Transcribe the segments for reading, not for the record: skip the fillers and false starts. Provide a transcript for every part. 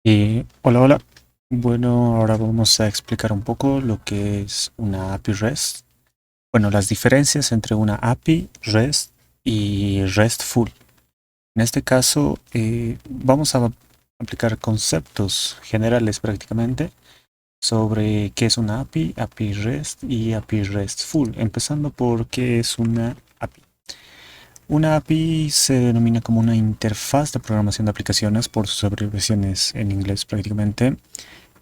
Hola, hola. Bueno, ahora vamos a explicar un poco lo que es una API REST. Bueno, las diferencias entre una API REST y RESTful. En este caso, vamos a aplicar conceptos generales prácticamente sobre qué es una API, API REST y API RESTful. Empezando por qué es una API. Una API se denomina como una interfaz de programación de aplicaciones por sus abreviaciones en inglés prácticamente.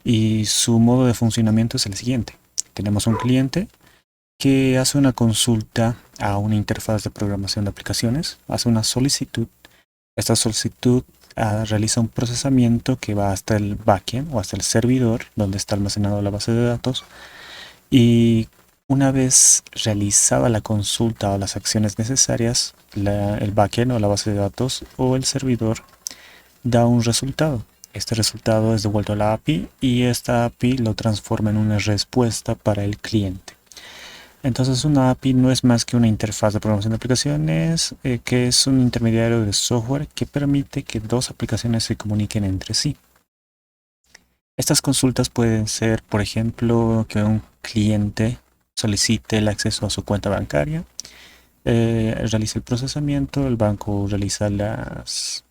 Y su modo de funcionamiento es el siguiente. Tenemos un cliente que hace una consulta a una interfaz de programación de aplicaciones, hace una solicitud. Esta solicitud realiza un procesamiento que va hasta el backend o hasta el servidor donde está almacenada la base de datos. Y una vez realizada la consulta o las acciones necesarias, el backend o la base de datos o el servidor da un resultado. Este resultado es devuelto a la API y esta API lo transforma en una respuesta para el cliente. Entonces una API no es más que una interfaz de programación de aplicaciones que es un intermediario de software que permite que dos aplicaciones se comuniquen entre sí. Estas consultas pueden ser, por ejemplo, que un cliente solicite el acceso a su cuenta bancaria, realice el procesamiento, el banco realiza las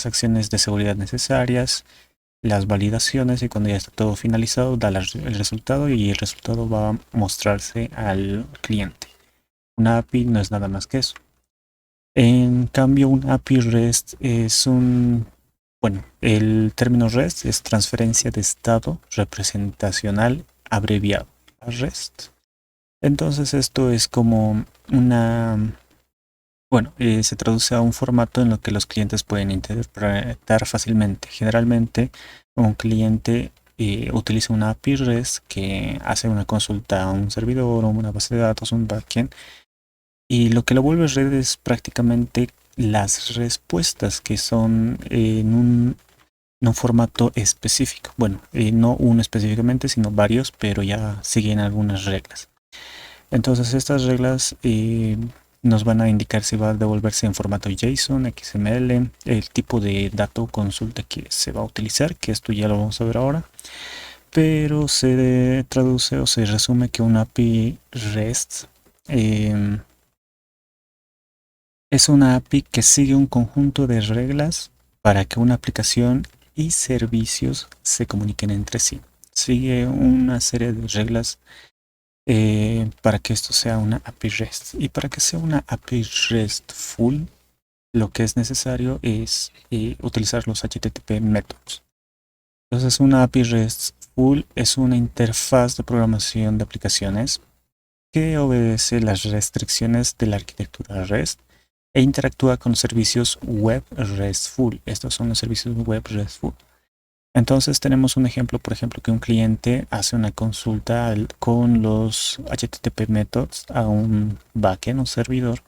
acciones de seguridad necesarias, las validaciones y cuando ya está todo finalizado da el resultado y el resultado va a mostrarse al cliente. Una API no es nada más que eso. En cambio, un API REST es bueno, el término REST es transferencia de estado representacional abreviado a REST. Entonces esto es como bueno, se traduce a un formato en lo que los clientes pueden interpretar fácilmente. Generalmente, un cliente utiliza una API REST que hace una consulta a un servidor o una base de datos, un backend, y lo que lo vuelve red es prácticamente las respuestas que son en un formato específico. Bueno, no uno específicamente, sino varios, pero ya siguen algunas reglas. Entonces estas reglas nos van a indicar si va a devolverse en formato JSON, XML, el tipo de dato consulta que se va a utilizar, que esto ya lo vamos a ver ahora. Pero se traduce o se resume que una API REST es una API que sigue un conjunto de reglas para que una aplicación y servicios se comuniquen entre sí. Sigue una serie de reglas para que esto sea una API REST. Y para que sea una API RESTful, lo que es necesario es utilizar los HTTP methods. Entonces, una API RESTful es una interfaz de programación de aplicaciones que obedece las restricciones de la arquitectura REST e interactúa con servicios web RESTful. Estos son los servicios web RESTful. Entonces tenemos un ejemplo, por ejemplo, que un cliente hace una consulta con los HTTP methods a un backend, un servidor,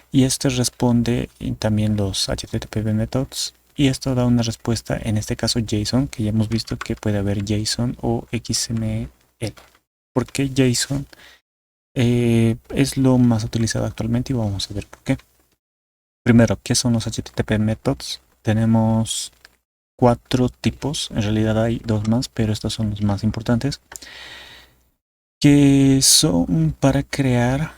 y este responde también los HTTP methods, y esto da una respuesta, en este caso JSON, que ya hemos visto que puede haber JSON o XML. ¿Por qué JSON? Es lo más utilizado actualmente y vamos a ver por qué. Primero, ¿qué son los HTTP methods? Tenemos cuatro tipos, en realidad hay dos más, pero estos son los más importantes, que son para crear,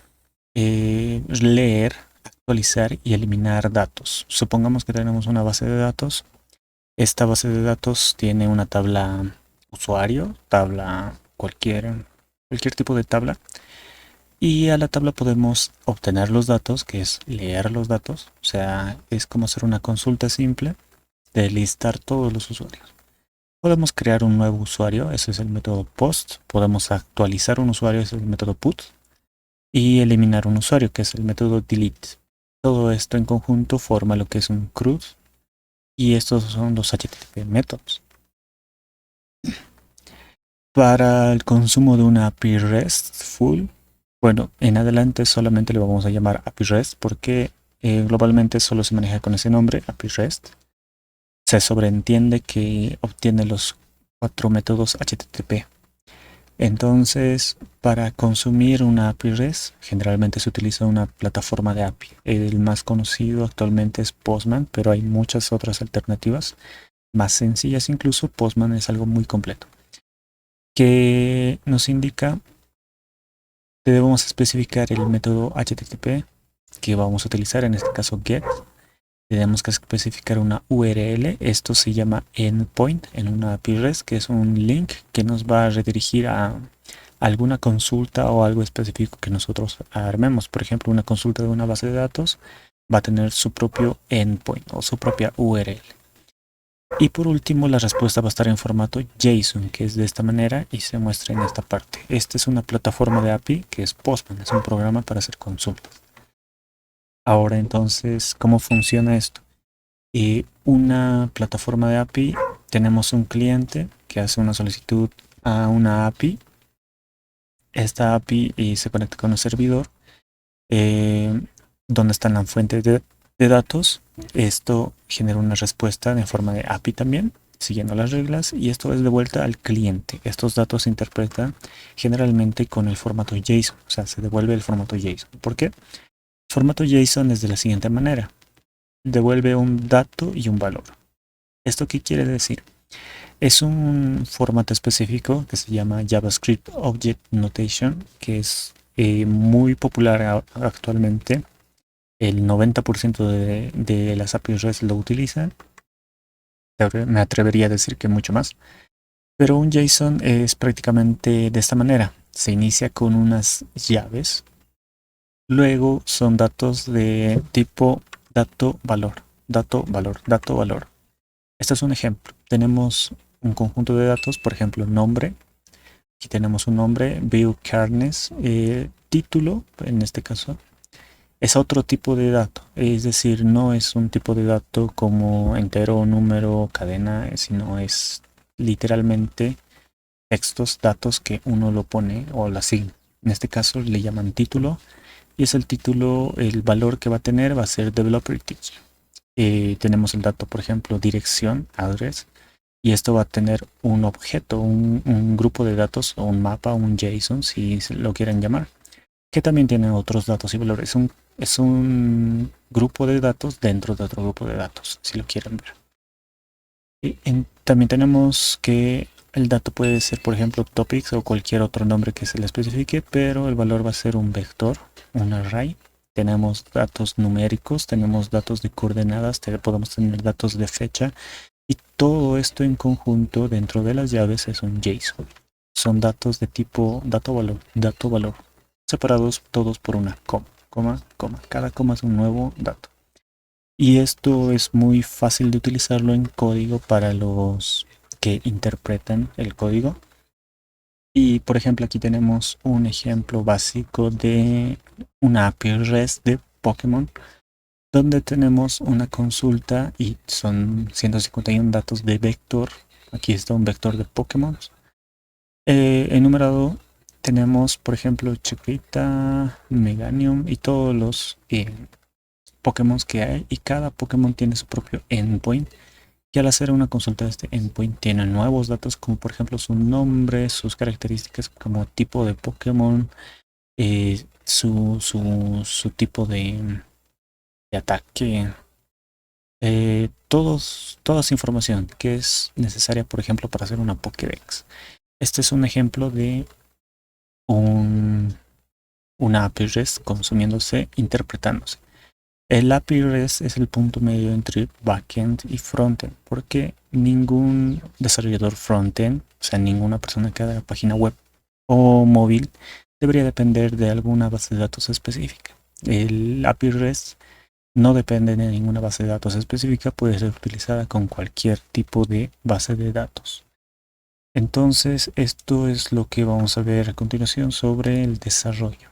leer, actualizar y eliminar datos. Supongamos que tenemos una base de datos. Esta base de datos tiene una tabla usuario, tabla cualquier tipo de tabla. Y a la tabla podemos obtener los datos, que es leer los datos. O sea, es como hacer una consulta simple de listar todos los usuarios. Podemos crear un nuevo usuario, ese es el método post. Podemos actualizar un usuario, ese es el método put. Y eliminar un usuario, que es el método delete. Todo esto en conjunto forma lo que es un CRUD. Y estos son los HTTP methods. Para el consumo de una API RESTful, bueno, en adelante solamente le vamos a llamar API REST porque globalmente solo se maneja con ese nombre, API REST. Se sobreentiende que obtiene los cuatro métodos HTTP. Entonces, para consumir una API REST, generalmente se utiliza una plataforma de API. El más conocido actualmente es Postman, pero hay muchas otras alternativas. más sencillas incluso, Postman es algo muy completo, que nos indica que debemos especificar el método HTTP que vamos a utilizar, en este caso GET. Tenemos que especificar una URL, esto se llama endpoint en una API REST, que es un link que nos va a redirigir a alguna consulta o algo específico que nosotros armemos. Por ejemplo, una consulta de una base de datos va a tener su propio endpoint o su propia URL. Y por último, la respuesta va a estar en formato JSON, que es de esta manera y se muestra en esta parte. Esta es una plataforma de API que es Postman, es un programa para hacer consultas. Ahora entonces, ¿cómo funciona esto? Una plataforma de API, tenemos un cliente que hace una solicitud a una API. Esta API se conecta con un servidor donde está la fuente de datos. Esto genera una respuesta en forma de API también, siguiendo las reglas, y esto es de vuelta al cliente. Estos datos se interpretan generalmente con el formato JSON, o sea, se devuelve el formato JSON. ¿Por qué? El formato JSON es de la siguiente manera. Devuelve un dato y un valor. ¿Esto qué quiere decir? Es un formato específico que se llama JavaScript Object Notation, que es muy popular actualmente. El 90% de las APIs REST lo utilizan. Me atrevería a decir que mucho más. Pero un JSON es prácticamente de esta manera. Se inicia con unas llaves. Luego son datos de tipo dato-valor, dato-valor, dato-valor. Este es un ejemplo. Tenemos un conjunto de datos, por ejemplo, nombre. Aquí tenemos un nombre, view carnes, título, en este caso, es otro tipo de dato. Es decir, no es un tipo de dato como entero, número, cadena, sino es literalmente textos, datos que uno lo pone o lo asigna. En este caso le llaman título y es el título, el valor que va a tener va a ser developer teacher. Tenemos el dato, por ejemplo, dirección, address, y esto va a tener un objeto, un grupo de datos o un mapa, un JSON, si lo quieren llamar, que también tiene otros datos y valores. Es un grupo de datos dentro de otro grupo de datos, si lo quieren ver. También tenemos que el dato puede ser, por ejemplo, topics o cualquier otro nombre que se le especifique, pero el valor va a ser un vector, un array. Tenemos datos numéricos, tenemos datos de coordenadas, podemos tener datos de fecha, y todo esto en conjunto dentro de las llaves es un JSON. Son datos de tipo dato-valor, separados todos por una coma. Cada coma es un nuevo dato. Y esto es muy fácil de utilizarlo en código para los que interpretan el código. Y por ejemplo, aquí tenemos un ejemplo básico de una API REST de Pokémon, donde tenemos una consulta y son 151 datos de vector. Aquí está un vector de Pokémon. Enumerado tenemos, por ejemplo, Chikorita, Meganium y todos los Pokémon que hay, y cada Pokémon tiene su propio endpoint. Y al hacer una consulta de este endpoint tiene nuevos datos como por ejemplo su nombre, sus características como tipo de Pokémon, su tipo de ataque, toda esa información que es necesaria, por ejemplo, para hacer una Pokédex. Este es un ejemplo de una API REST consumiéndose, interpretándose. El API REST es el punto medio entre backend y frontend, porque ningún desarrollador frontend, o sea, ninguna persona que haga página web o móvil, debería depender de alguna base de datos específica. El API REST no depende de ninguna base de datos específica, puede ser utilizada con cualquier tipo de base de datos. Entonces, esto es lo que vamos a ver a continuación sobre el desarrollo.